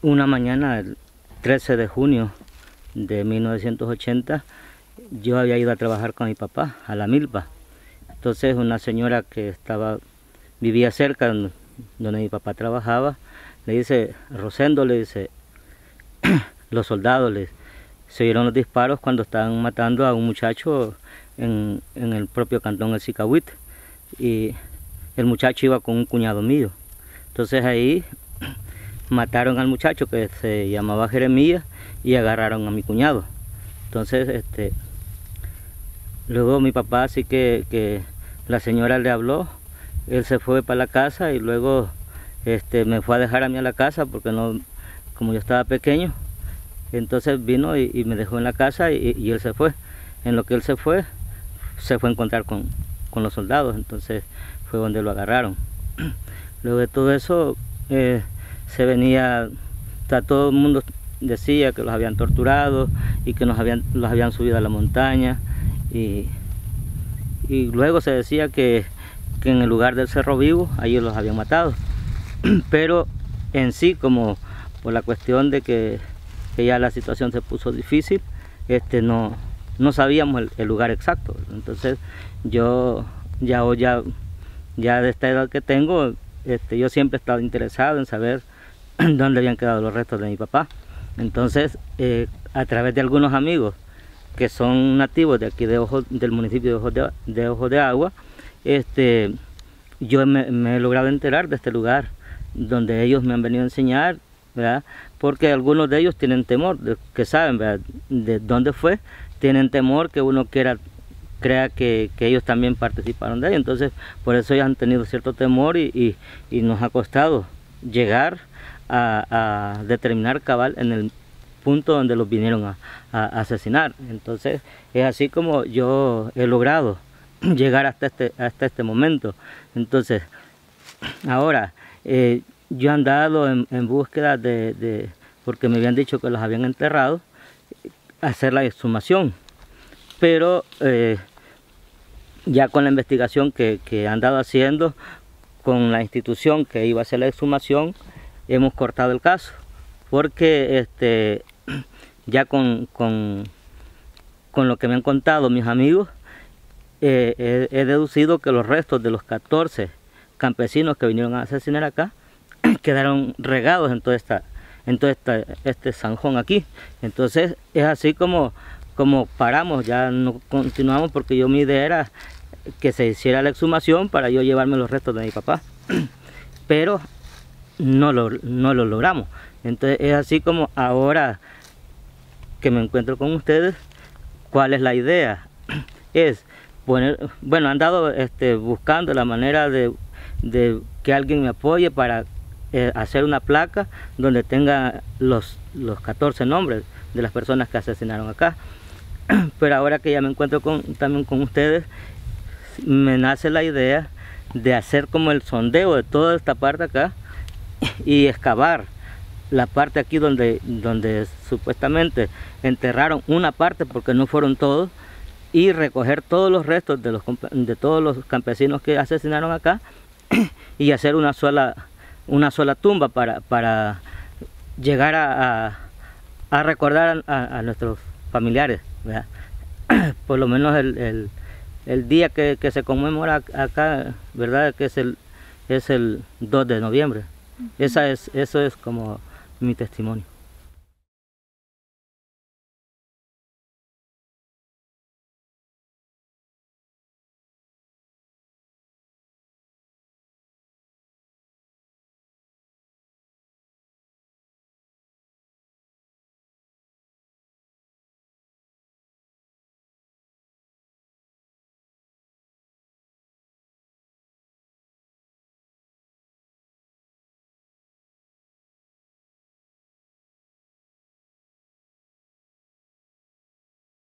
Una mañana, el 13 de junio de 1980, yo había ido a trabajar con mi papá a la milpa. Entonces una señora que vivía cerca donde mi papá trabajaba, le dice, Rosendo, le dice, los soldados se oyeron los disparos cuando estaban matando a un muchacho en el propio cantón El Sicahuite, y el muchacho iba con un cuñado mío. Entonces ahí mataron al muchacho que se llamaba Jeremías y agarraron a mi cuñado. Entonces luego mi papá, así que la señora le habló, él se fue para la casa y luego me fue a dejar a mí a la casa porque no, como yo estaba pequeño, entonces vino y me dejó en la casa y él se fue. En lo que él se fue a encontrar con los soldados, entonces fue donde lo agarraron. Luego de todo eso se venía, todo el mundo decía que los habían torturado y que los habían subido a la montaña, y luego se decía que en el lugar del Cerro Vivo, ahí los habían matado. Pero en sí, como por la cuestión de que ya la situación se puso difícil, no sabíamos el lugar exacto. Entonces yo ya de esta edad que tengo, yo siempre he estado interesado en saber dónde habían quedado los restos de mi papá. Entonces a través de algunos amigos que son nativos de aquí del municipio de Ojos de Agua, yo me he logrado enterar de este lugar donde ellos me han venido a enseñar, ¿verdad? Porque algunos de ellos tienen temor, que saben, ¿verdad?, de dónde fue, tienen temor que uno crea que ellos también participaron de ello. Entonces por eso ellos han tenido cierto temor y nos ha costado llegar a determinar cabal en el punto donde los vinieron a asesinar. Entonces es así como yo he logrado llegar hasta este momento. Entonces ahora yo he andado en búsqueda porque me habían dicho que los habían enterrado, hacer la exhumación, pero ya con la investigación que he andado haciendo con la institución que iba a hacer la exhumación, hemos cortado el caso, porque ya con lo que me han contado mis amigos, he deducido que los restos de los 14 campesinos que vinieron a asesinar acá quedaron regados en todo este zanjón aquí. Entonces es así como paramos, ya no continuamos, porque mi idea era que se hiciera la exhumación para yo llevarme los restos de mi papá, pero no lo logramos. Entonces es así como ahora que me encuentro con ustedes, ¿cuál es la idea? Es poner, bueno, han andado buscando la manera de que alguien me apoye para hacer una placa donde tenga los 14 nombres de las personas que asesinaron acá. Pero ahora que ya me encuentro también con ustedes, me nace la idea de hacer como el sondeo de toda esta parte acá y excavar la parte aquí donde supuestamente enterraron una parte, porque no fueron todos, y recoger todos los restos de todos los campesinos que asesinaron acá y hacer una sola tumba para llegar a recordar a nuestros familiares, ¿verdad? Por lo menos el día que se conmemora acá, ¿verdad?, que es el 2 de noviembre. Eso es como mi testimonio.